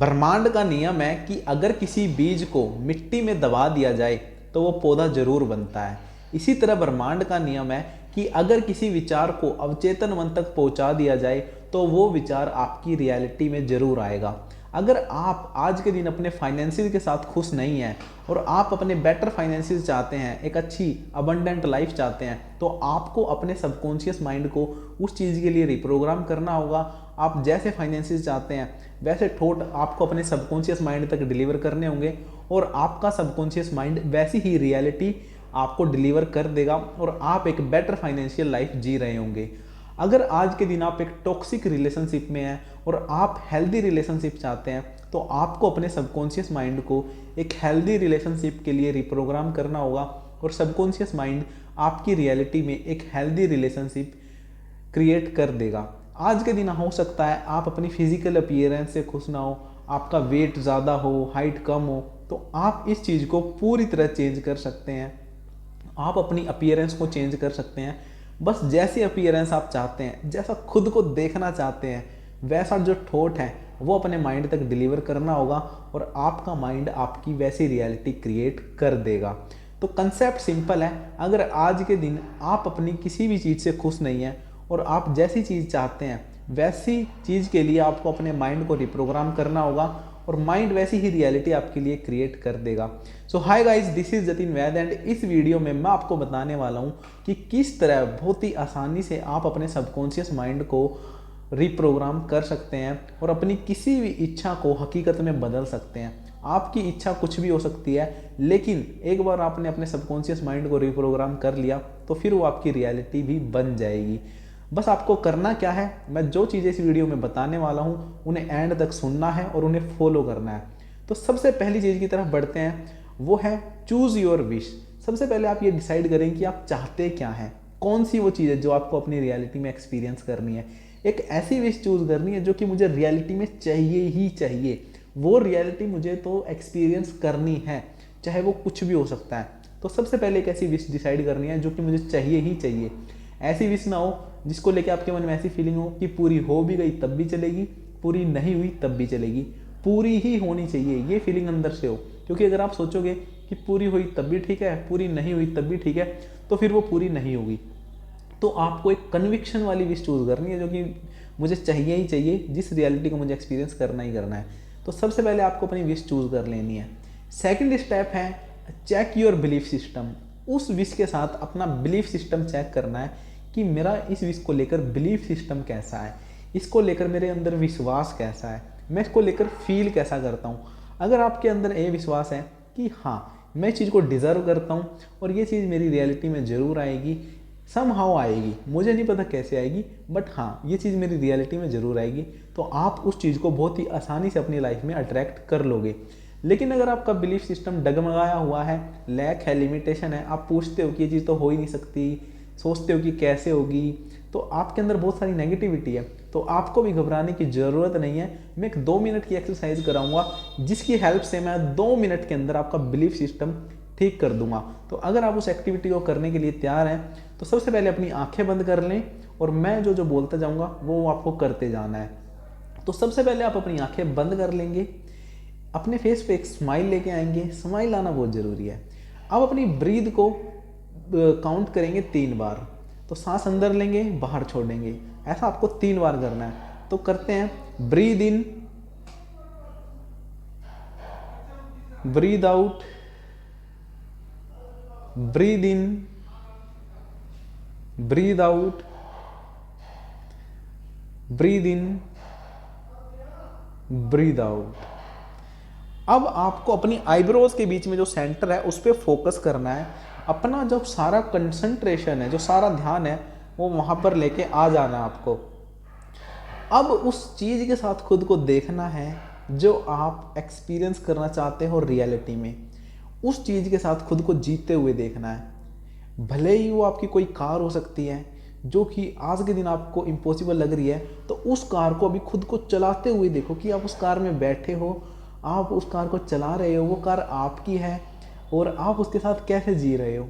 ब्रह्मांड का नियम है कि अगर किसी बीज को मिट्टी में दबा दिया जाए तो वो पौधा जरूर बनता है। इसी तरह ब्रह्मांड का नियम है कि अगर किसी विचार को अवचेतन मन तक पहुंचा दिया जाए तो वो विचार आपकी रियलिटी में जरूर आएगा। अगर आप आज के दिन अपने फाइनेंशियल के साथ खुश नहीं हैं और आप अपने बेटर फाइनेंशियल चाहते हैं, एक अच्छी अबंडेंट लाइफ चाहते हैं, तो आपको अपने सबकॉन्शियस माइंड को उस चीज़ के लिए रिप्रोग्राम करना होगा। आप जैसे फाइनेंशियल चाहते हैं वैसे थॉट आपको अपने सबकॉन्शियस माइंड तक डिलीवर करने होंगे और आपका सबकॉन्शियस माइंड वैसी ही रियलिटी आपको डिलीवर कर देगा और आप एक बेटर फाइनेंशियल लाइफ जी रहे होंगे। अगर आज के दिन आप एक टॉक्सिक रिलेशनशिप में हैं और आप हेल्दी रिलेशनशिप चाहते हैं तो आपको अपने सबकॉन्शियस माइंड को एक हेल्दी रिलेशनशिप के लिए रिप्रोग्राम करना होगा और सबकॉन्शियस माइंड आपकी रियलिटी में एक हेल्दी रिलेशनशिप क्रिएट कर देगा। आज के दिन हो सकता है आप अपनी फिजिकल अपीयरेंस से खुश ना हो, आपका वेट ज़्यादा हो, हाइट कम हो, तो आप इस चीज़ को पूरी तरह चेंज कर सकते हैं। आप अपनी अपीयरेंस को चेंज कर सकते हैं। बस जैसी अपीयरेंस आप चाहते हैं, जैसा खुद को देखना चाहते हैं, वैसा जो थॉट है वो अपने माइंड तक डिलीवर करना होगा और आपका माइंड आपकी वैसी रियलिटी क्रिएट कर देगा। तो कंसेप्ट सिंपल है। अगर आज के दिन आप अपनी किसी भी चीज़ से खुश नहीं हैं और आप जैसी चीज़ चाहते हैं वैसी चीज़ के लिए आपको अपने माइंड को रिप्रोग्राम करना होगा और माइंड वैसी ही रियलिटी आपके लिए क्रिएट कर देगा। So hi guys, this is Jatin Vaid and इस वीडियो में मैं आपको बताने वाला हूँ कि किस तरह बहुत ही आसानी से आप अपने सबकॉन्शियस माइंड को रिप्रोग्राम कर सकते हैं और अपनी किसी भी इच्छा को हकीकत में बदल सकते हैं। आपकी इच्छा कुछ भी हो सकती है, लेकिन एक बार आपने अपने सबकॉन्शियस माइंड को रिप्रोग्राम कर लिया तो फिर वो आपकी रियलिटी भी बन जाएगी। बस आपको करना क्या है, मैं जो चीज़ें इस वीडियो में बताने वाला हूँ उन्हें एंड तक सुनना है और उन्हें फॉलो करना है। तो सबसे पहली चीज़ की तरफ बढ़ते हैं, वो है चूज़ योर विश। सबसे पहले आप ये डिसाइड करें कि आप चाहते क्या हैं, कौन सी वो चीज़ है जो आपको अपनी रियलिटी में एक्सपीरियंस करनी है। एक ऐसी विश चूज़ करनी है जो कि मुझे रियलिटी में चाहिए ही चाहिए, वो रियलिटी मुझे तो एक्सपीरियंस करनी है, चाहे वो कुछ भी हो सकता है। तो सबसे पहले एक ऐसी विश डिसाइड करनी है जो कि मुझे चाहिए ही चाहिए। ऐसी विश ना हो जिसको लेके आपके मन में ऐसी फीलिंग हो कि पूरी हो भी गई तब भी चलेगी, पूरी नहीं हुई तब भी चलेगी, पूरी ही होनी चाहिए, ये फीलिंग अंदर से हो। क्योंकि अगर आप सोचोगे कि पूरी हुई तब भी ठीक है, पूरी नहीं हुई तब भी ठीक है, तो फिर वो पूरी नहीं होगी। तो आपको एक कन्विक्शन वाली विश चूज़ करनी है जो कि मुझे चाहिए ही चाहिए, जिस रियलिटी को मुझे एक्सपीरियंस करना ही करना है। तो सबसे पहले आपको अपनी विश चूज़ कर लेनी है। सेकंड स्टेप है चेक योर बिलीफ सिस्टम। उस विश के साथ अपना बिलीफ सिस्टम चेक करना है कि मेरा इस विश को लेकर बिलीफ सिस्टम कैसा है, इसको लेकर मेरे अंदर विश्वास कैसा है, मैं इसको लेकर फील कैसा करता हूँ। अगर आपके अंदर ये विश्वास है कि हाँ मैं इस चीज़ को डिज़र्व करता हूँ और ये चीज़ मेरी रियलिटी में ज़रूर आएगी, समहाउ आएगी, मुझे नहीं पता कैसे आएगी, बट हाँ ये चीज़ मेरी रियलिटी में ज़रूर आएगी, तो आप उस चीज़ को बहुत ही आसानी से अपनी लाइफ में अट्रैक्ट कर लोगे। लेकिन अगर आपका बिलीफ सिस्टम डगमगाया हुआ है, लैक है, लिमिटेशन है, आप पूछते हो कि ये चीज़ तो हो ही नहीं सकती, सोचते हो कि कैसे होगी, तो आपके अंदर बहुत सारी नेगेटिविटी है, तो आपको भी घबराने की ज़रूरत नहीं है। मैं एक 2 मिनट की एक्सरसाइज कराऊंगा जिसकी हेल्प से मैं 2 मिनट के अंदर आपका बिलीफ सिस्टम ठीक कर दूंगा। तो अगर आप उस एक्टिविटी को करने के लिए तैयार हैं तो सबसे पहले अपनी आंखें बंद कर लें और मैं जो जो बोलता जाऊँगा वो आपको करते जाना है। तो सबसे पहले आप अपनी आंखें बंद कर लेंगे, अपने फेस पे एक स्माइल लेके आएंगे। स्माइल आना बहुत ज़रूरी है। अब अपनी ब्रीद को काउंट करेंगे 3 बार। तो सांस अंदर लेंगे, बाहर छोड़ेंगे, ऐसा आपको 3 बार करना है। तो करते हैं, breathe in, breathe out, breathe in, breathe out, breathe in, breathe out. अब आपको अपनी आईब्रोज के बीच में जो सेंटर है उस पर फोकस करना है। अपना जो सारा कंसंट्रेशन है, जो सारा ध्यान है, वो वहाँ पर लेके आ जाना है आपको। अब उस चीज़ के साथ खुद को देखना है जो आप एक्सपीरियंस करना चाहते हो रियलिटी में। उस चीज़ के साथ खुद को जीते हुए देखना है। भले ही वो आपकी कोई कार हो सकती है जो कि आज के दिन आपको इम्पॉसिबल लग रही है, तो उस कार को अभी खुद को चलाते हुए देखो कि आप उस कार में बैठे हो, आप उस कार को चला रहे हो, वो कार आपकी है और आप उसके साथ कैसे जी रहे हो।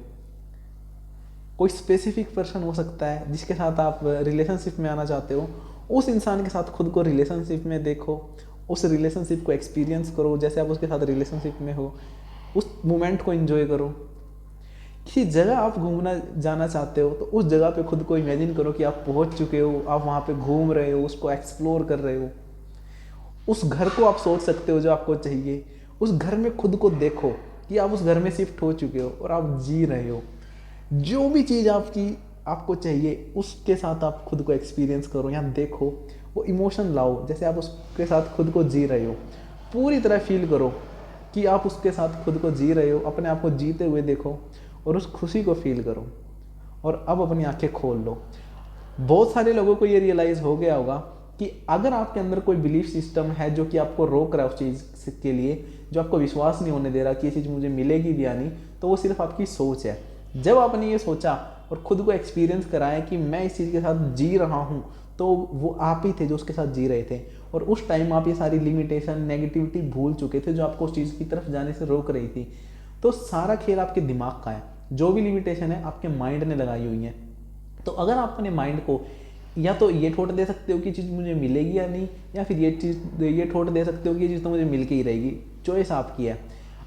कोई स्पेसिफिक पर्सन हो सकता है जिसके साथ आप रिलेशनशिप में आना चाहते हो, उस इंसान के साथ खुद को रिलेशनशिप में देखो उस रिलेशनशिप को एक्सपीरियंस करो जैसे आप उसके साथ रिलेशनशिप में हो, उस मोमेंट को एंजॉय करो। किसी जगह आप घूमना जाना चाहते हो तो उस जगह पे खुद को इमेजिन करो कि आप पहुंच चुके हो, आप वहाँ पे घूम रहे हो, उसको एक्सप्लोर कर रहे हो। उस घर को आप सोच सकते हो जो आपको चाहिए, उस घर में खुद को देखो कि आप उस घर में शिफ्ट हो चुके हो और आप जी रहे हो। जो भी चीज़ आपको चाहिए उसके साथ आप खुद को एक्सपीरियंस करो, यहाँ देखो, वो इमोशन लाओ जैसे आप उसके साथ खुद को जी रहे हो। पूरी तरह फील करो कि आप उसके साथ खुद को जी रहे हो, अपने आप को जीते हुए देखो और उस खुशी को फील करो। और अब अपनी आंखें खोल लो। बहुत सारे लोगों को ये रियलाइज़ हो गया होगा कि अगर आपके अंदर कोई बिलीफ सिस्टम है जो कि आपको रोक रहा है उस चीज़ के लिए, जो आपको विश्वास नहीं होने दे रहा कि ये चीज़ मुझे मिलेगी भी या नहीं, तो वो सिर्फ आपकी सोच है। जब आपने ये सोचा और खुद को एक्सपीरियंस कराया कि मैं इस चीज़ के साथ जी रहा हूँ, तो वो आप ही थे जो उसके साथ जी रहे थे। और उस टाइम आप ये सारी लिमिटेशन, नेगेटिविटी भूल चुके थे जो आपको उस चीज़ की तरफ जाने से रोक रही थी। तो सारा खेल आपके दिमाग का है, जो भी लिमिटेशन है आपके माइंड ने लगाई हुई है। तो अगर आप अपने माइंड को या तो ये ठोट दे सकते हो कि चीज़ मुझे मिलेगी या नहीं, या फिर ये ठोट दे सकते हो कि ये चीज़ तो मुझे मिल के ही रहेगी। चॉइस आपकी है।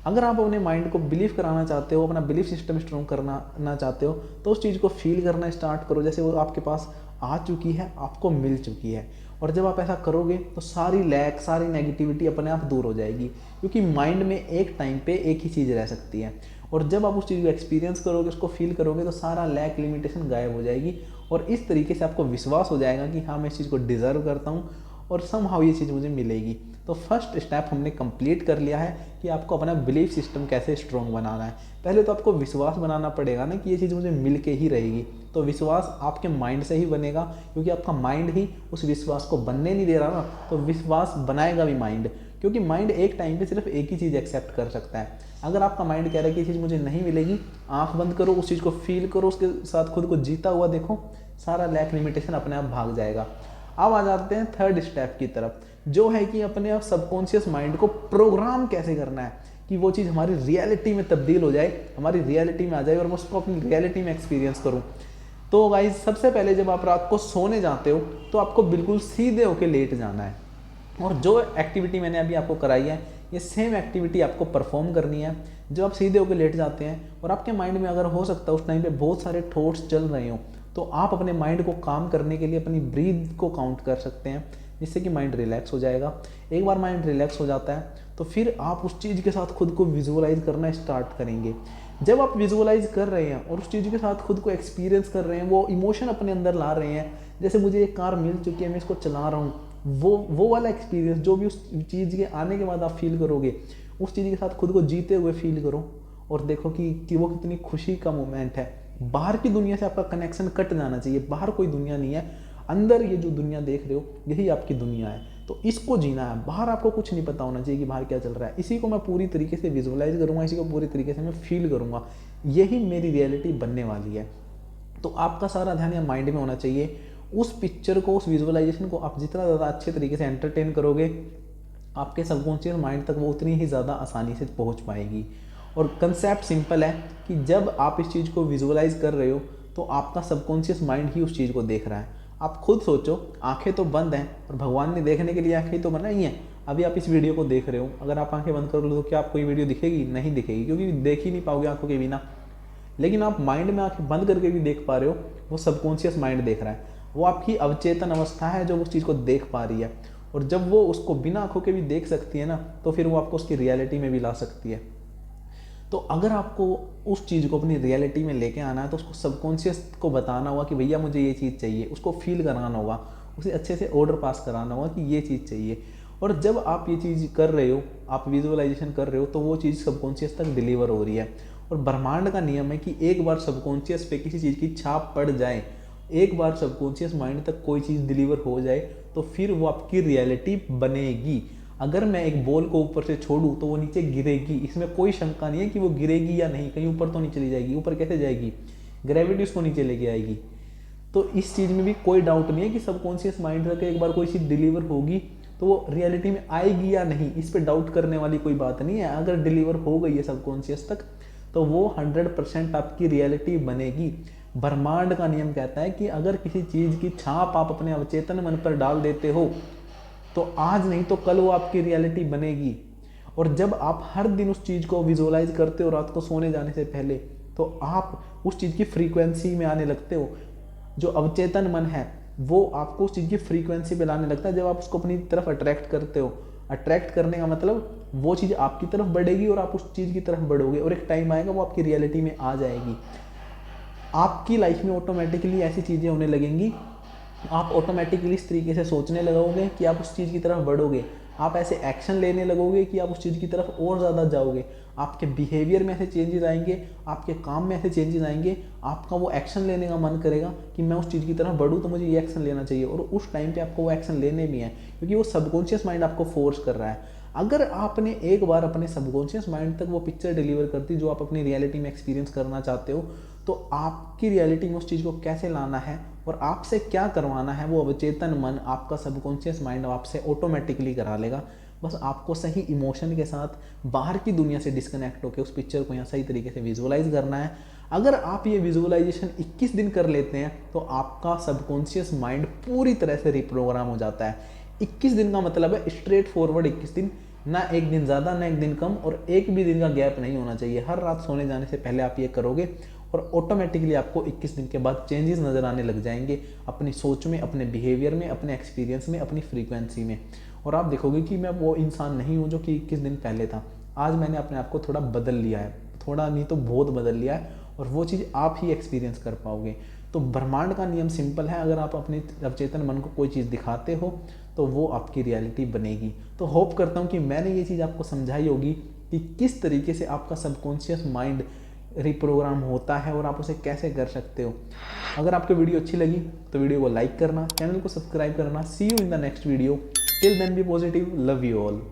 अगर आप अपने माइंड को बिलीव कराना चाहते हो, अपना बिलीफ सिस्टम स्ट्रॉन्ग करना चाहते हो, तो उस चीज़ को फील करना स्टार्ट करो जैसे वो आपके पास आ चुकी है, आपको मिल चुकी है। और जब आप ऐसा करोगे तो सारी लैक, सारी नेगेटिविटी अपने आप दूर हो जाएगी, क्योंकि माइंड में एक टाइम पे एक ही चीज़ रह सकती है। और जब आप उस चीज़ को एक्सपीरियंस करोगे, उसको फील करोगे, तो सारा लैक, लिमिटेशन गायब हो जाएगी। और इस तरीके से आपको विश्वास हो जाएगा कि हाँ, मैं इस चीज़ को डिज़र्व करता हूँ और समहाउ ये चीज़ मुझे मिलेगी। तो फर्स्ट स्टेप हमने कंप्लीट कर लिया है कि आपको अपना बिलीफ सिस्टम कैसे स्ट्रॉन्ग बनाना है। पहले तो आपको विश्वास बनाना पड़ेगा ना कि ये चीज़ मुझे मिल के ही रहेगी। तो विश्वास आपके माइंड से ही बनेगा, क्योंकि आपका माइंड ही उस विश्वास को बनने नहीं दे रहा ना, तो विश्वास बनाएगा भी माइंड। क्योंकि माइंड एक टाइम पे सिर्फ एक ही चीज़ एक्सेप्ट कर सकता है। अगर आपका माइंड कह रहा है कि ये चीज़ मुझे नहीं मिलेगी, आंख बंद करो, उस चीज़ को फील करो, उसके साथ खुद को जीता हुआ देखो, सारा लैक, लिमिटेशन अपने आप भाग जाएगा। अब आ जाते हैं थर्ड स्टेप की तरफ, जो है कि अपने आप सबकॉन्शियस माइंड को प्रोग्राम कैसे करना है कि वो चीज़ हमारी रियलिटी में तब्दील हो जाए, हमारी रियलिटी में आ जाए और मैं उसको अपनी रियलिटी में एक्सपीरियंस करूँ। तो गाइस, सबसे पहले जब आप रात को सोने जाते हो तो आपको बिल्कुल सीधे होके लेट जाना है। और जो एक्टिविटी मैंने अभी आपको कराई है, ये सेम एक्टिविटी आपको परफॉर्म करनी है। जब आप सीधे होकर लेट जाते हैं और आपके माइंड में अगर हो सकता है उस टाइम पे बहुत सारे थॉट्स चल रहे हो, तो आप अपने माइंड को काम करने के लिए अपनी ब्रीथ को काउंट कर सकते हैं, जिससे कि माइंड रिलैक्स हो जाएगा। एक बार माइंड रिलैक्स हो जाता है तो फिर आप उस चीज़ के साथ खुद को विजुअलाइज करना स्टार्ट करेंगे। जब आप विजुअलाइज कर रहे हैं और उस चीज़ के साथ खुद को एक्सपीरियंस कर रहे हैं, वो इमोशन अपने अंदर ला रहे हैं, जैसे मुझे एक कार मिल चुकी है, मैं इसको चला रहा हूँ, वो वाला एक्सपीरियंस जो भी उस चीज़ के आने के बाद आप फील करोगे, उस चीज़ के साथ खुद को जीते हुए फील करो और देखो कि वो कितनी खुशी का मोमेंट है। बाहर की दुनिया से आपका कनेक्शन कट जाना चाहिए। बाहर कोई दुनिया नहीं है, अंदर ये जो दुनिया देख रहे हो यही आपकी दुनिया है, तो इसको जीना है। बाहर आपको कुछ नहीं पता होना चाहिए कि बाहर क्या चल रहा है। इसी को मैं पूरी तरीके से विजुअलाइज करूँगा, इसी को पूरी तरीके से मैं फील करूँगा, यही मेरी रियलिटी बनने वाली है। तो आपका सारा ध्यान यहाँ माइंड में होना चाहिए। उस पिक्चर को, उस विजुअलाइजेशन को आप जितना ज़्यादा अच्छे तरीके से एंटरटेन करोगे, आपके सबकॉन्शियस माइंड तक वो उतनी ही ज़्यादा आसानी से पहुंच पाएगी। और कंसेप्ट सिंपल है कि जब आप इस चीज़ को विजुअलाइज कर रहे हो तो आपका सबकॉन्शियस माइंड ही उस चीज़ को देख रहा है। आप खुद सोचो, आंखें तो बंद हैं और भगवान ने देखने के लिए आंखें तो बनाई हैं। अभी आप इस वीडियो को देख रहे हो, अगर आप आंखें बंद कर लो तो क्या आपको ये वीडियो दिखेगी? नहीं दिखेगी, क्योंकि देख ही नहीं पाओगे आंखों के बिना। लेकिन आप माइंड में आंखें बंद करके भी देख पा रहे हो, वो सबकॉन्शियस माइंड देख रहा है। वो आपकी अवचेतन अवस्था है जो उस चीज़ को देख पा रही है। और जब वो उसको बिना आंखों के भी देख सकती है ना, तो फिर वो आपको उसकी रियलिटी में भी ला सकती है। तो अगर आपको उस चीज़ को अपनी रियलिटी में लेके आना है तो उसको सबकॉन्शियस को बताना होगा कि भैया मुझे ये चीज़ चाहिए, उसको फील कराना होगा, उसे अच्छे से ऑर्डर पास कराना होगा कि ये चीज़ चाहिए। और जब आप ये चीज़ कर रहे हो, आप विजुअलाइजेशन कर रहे हो, तो वो चीज़ सबकॉन्शियस तक डिलीवर हो रही है। और ब्रह्मांड का नियम है कि एक बार सबकॉन्शियस पे किसी चीज़ की छाप पड़ जाए, एक बार सबकॉन्शियस माइंड तक कोई चीज़ डिलीवर हो जाए, तो फिर वो आपकी रियलिटी बनेगी। अगर मैं एक बॉल को ऊपर से छोड़ूं तो वो नीचे गिरेगी, इसमें कोई शंका नहीं है कि वो गिरेगी या नहीं, कहीं ऊपर तो नहीं चली जाएगी। ऊपर कैसे जाएगी? ग्रेविटी उसको नीचे लेके आएगी। तो इस चीज़ में भी कोई डाउट नहीं है कि सबकॉन्शियस माइंड तक एक बार कोई चीज़ डिलीवर होगी तो वो रियलिटी में आएगी या नहीं, इस पर डाउट करने वाली कोई बात नहीं है। अगर डिलीवर हो गई है सबकॉन्शियस तक तो वो 100% आपकी रियलिटी बनेगी। ब्रह्मांड का नियम कहता है कि अगर किसी चीज़ की छाप आप अपने अवचेतन मन पर डाल देते हो तो आज नहीं तो कल वो आपकी रियलिटी बनेगी। और जब आप हर दिन उस चीज़ को विजुअलाइज करते हो रात को सोने जाने से पहले, तो आप उस चीज़ की फ्रीक्वेंसी में आने लगते हो। जो अवचेतन मन है वो आपको उस चीज़ की फ्रीक्वेंसी पे लाने लगता है। जब आप उसको अपनी तरफ अट्रैक्ट करते हो, अट्रैक्ट करने का मतलब वो चीज़ आपकी तरफ बढ़ेगी और आप उस चीज़ की तरफ बढ़ोगे, और एक टाइम आएगा वो आपकी रियलिटी में आ जाएगी। आपकी लाइफ में ऑटोमेटिकली ऐसी चीज़ें होने लगेंगी, आप ऑटोमेटिकली इस तरीके से सोचने लगोगे कि आप उस चीज़ की तरफ बढ़ोगे, आप ऐसे एक्शन लेने लगोगे कि आप उस चीज़ की तरफ और ज़्यादा जाओगे। आपके बिहेवियर में ऐसे चेंजेस आएंगे, आपके काम में ऐसे चेंजेस आएंगे, आपका वो एक्शन लेने का मन करेगा कि मैं उस चीज़ की तरफ बढ़ूँ तो मुझे ये एक्शन लेना चाहिए, और उस टाइम पे आपको वो एक्शन लेने भी हैं, क्योंकि वो सबकॉन्शियस माइंड आपको फोर्स कर रहा है। अगर आपने एक बार अपने सबकॉन्शियस माइंड तक वो पिक्चर डिलीवर कर दी जो आप अपनी रियलिटी में एक्सपीरियंस करना चाहते हो, तो आपकी रियलिटी में उस चीज़ को कैसे लाना है और आपसे क्या करवाना है, वो अवचेतन मन, आपका सबकॉन्शियस माइंड आपसे ऑटोमेटिकली करा लेगा। बस आपको सही इमोशन के साथ बाहर की दुनिया से डिस्कनेक्ट होकर उस पिक्चर को यहाँ सही तरीके से विजुअलाइज करना है। अगर आप ये विजुअलाइजेशन 21 दिन कर लेते हैं तो आपका सबकॉन्शियस माइंड पूरी तरह से रिप्रोग्राम हो जाता है। 21 दिन का मतलब है स्ट्रेट फॉरवर्ड 21 दिन, ना एक दिन ज़्यादा ना एक दिन कम, और एक भी दिन का गैप नहीं होना चाहिए। हर रात सोने जाने से पहले आप ये करोगे और ऑटोमेटिकली आपको 21 दिन के बाद चेंजेस नज़र आने लग जाएंगे अपनी सोच में, अपने बिहेवियर में, अपने एक्सपीरियंस में, अपनी फ्रीक्वेंसी में। और आप देखोगे कि मैं वो इंसान नहीं हूँ जो कि 21 दिन पहले था। आज मैंने अपने आप को थोड़ा बदल लिया है, थोड़ा नहीं तो बहुत बदल लिया है, और वो चीज़ आप ही एक्सपीरियंस कर पाओगे। तो ब्रह्मांड का नियम सिंपल है, अगर आप अपने अवचेतन मन को कोई चीज़ दिखाते हो तो वो आपकी रियलिटी बनेगी। तो होप करता हूँ कि मैंने ये चीज़ आपको समझाई होगी कि किस तरीके से आपका सबकॉन्शियस माइंड रिप्रोग्राम होता है और आप उसे कैसे कर सकते हो। अगर आपको वीडियो अच्छी लगी तो वीडियो को लाइक करना, चैनल को सब्सक्राइब करना। See you in the next video. Till then be positive, love you all.